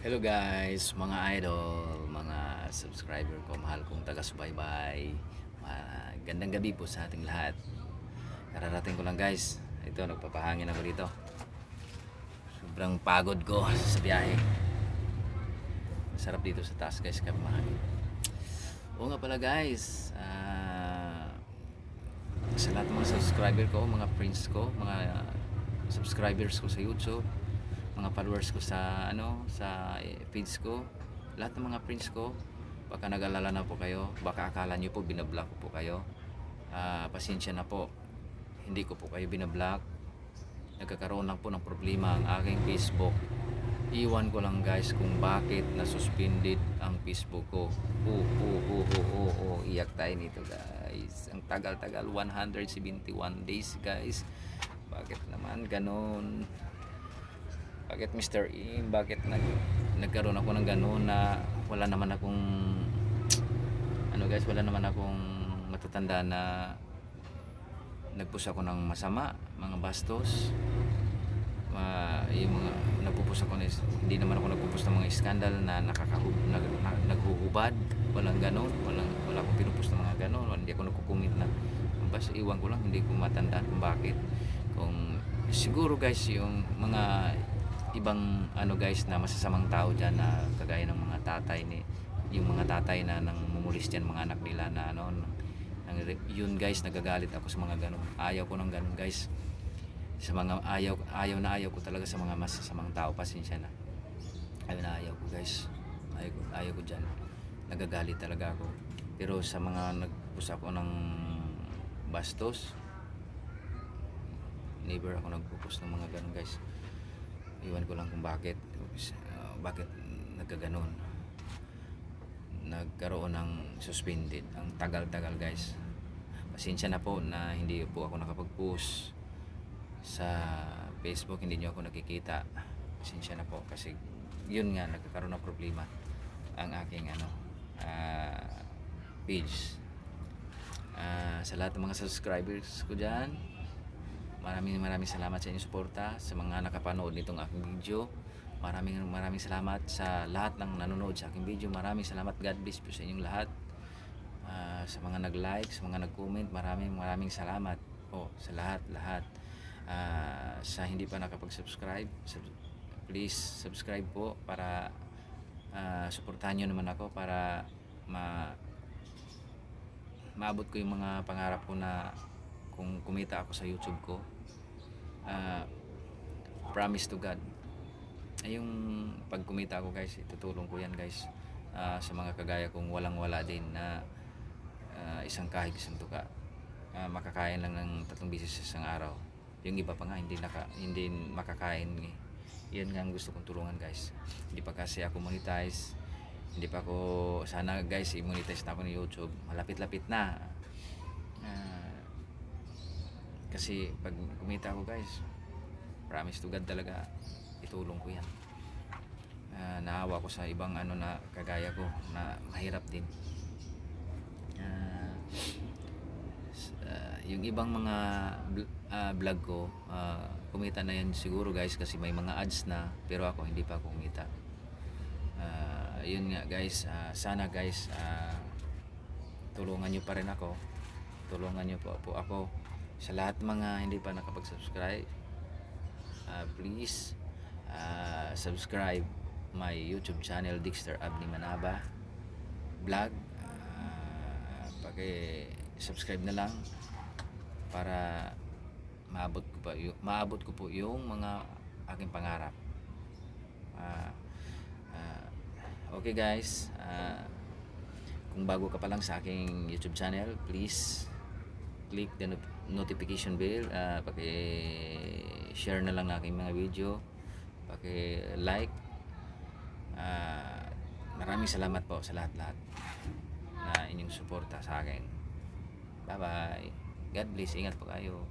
Hello guys, mga idol, mga subscriber ko, mahal kong taga-subaybay. Gandang gabi po sa ating lahat. Kararating ko lang guys. Ito, nagpapahangin ako dito. Sobrang pagod ko sa biyahe. Masarap dito sa taas guys, kaya mahangin. Oo nga pala guys, sa lahat ng mga subscriber ko, mga friends ko, mga subscribers ko sa YouTube, mga followers ko sa sa feeds ko, lahat ng mga friends ko, baka nag-alala na po kayo, baka akala nyo po binablock ko po kayo. Pasensya na po, hindi ko po kayo binablock. Nagkakaroon lang po ng problema ang aking Facebook. Iwan ko lang guys kung bakit na-suspended ang Facebook ko. Iyak tayo nito guys. Ang tagal-tagal, 171 days guys. Bakit naman ganon? Bakit Mr. Im? Bakit nagkaroon ako ng gano'n na wala naman akong guys, wala naman akong matatanda na nagpush ako ng masama, mga bastos. Yung mga nagpupus ako hindi naman ako nagpupus ng mga skandal na naghuhubad. Walang gano'n, wala akong pinupus ng mga gano'n. Hindi ako nagko-comment na basta iwan ko lang, hindi ko matandaan kung bakit. Kung siguro guys yung mga ibang guys na masasamang tao dyan na kagaya ng mga tatay yung mga tatay na nang mumulis dyan mga anak nila na yun guys, nagagalit ako sa mga ganun. Ayaw ko ng ganun guys, sa mga ayaw ko talaga sa mga masasamang tao. Pasensya na, ayaw ko guys, ayaw ko dyan, nagagalit talaga ako. Pero sa mga nagpusa ko ng bastos, never ako nagpupus ng mga ganun guys. Iwan ko lang kung bakit nagkaganon, nagkaroon ng suspended. Ang tagal-tagal guys, pasensya na po na hindi po ako nakapag-post sa Facebook, hindi nyo ako nakikita. Pasensya na po kasi yun nga, nagkakaroon ng problema ang aking page. Sa lahat ng mga subscribers ko dyan, maraming salamat sa inyong suporta. Sa mga nakapanood nitong aking video, maraming salamat. Sa lahat ng nanonood sa aking video, maraming salamat. God bless po sa inyong lahat. Sa mga nag-like, sa mga nag-comment, maraming salamat po sa lahat. Sa hindi pa nakapag-subscribe, please subscribe po para suportahan nyo naman ako para maabot ko yung mga pangarap ko na kung kumita ako sa YouTube ko. Promise to God, yung pag kumita ako guys, itutulong ko yan guys sa mga kagaya kong walang wala din na isang kahig, isang tuka, makakain lang ng 3 beses sa isang araw. Yung iba pa nga hindi makakain yan nga ang gusto kong tulungan guys. Hindi pa kasi ako monetize, hindi pa ako, sana guys i-monetize na ako ni YouTube, malapit-lapit na. Kasi pag kumita ako guys, promise to God talaga itulong ko yan. Naawa ko sa ibang na kagaya ko na mahirap din. Yung ibang mga vlog ko, kumita na yan siguro guys kasi may mga ads na, pero ako hindi pa ako kumita. Yun nga guys, sana guys tulungan nyo pa rin ako, tulungan nyo po ako. Sa lahat mga hindi pa nakapag-subscribe, please subscribe my YouTube channel, Dexter Abni Manaba Vlog. Paki-subscribe na lang para maabot ko po yung mga aking pangarap. Okay guys, kung bago ka pa lang sa aking YouTube channel, please click the notification bell, paki-share na lang ng aking mga video, paki-like. Maraming salamat po sa lahat na inyong suporta sa akin. Bye bye, God bless, ingat po kayo.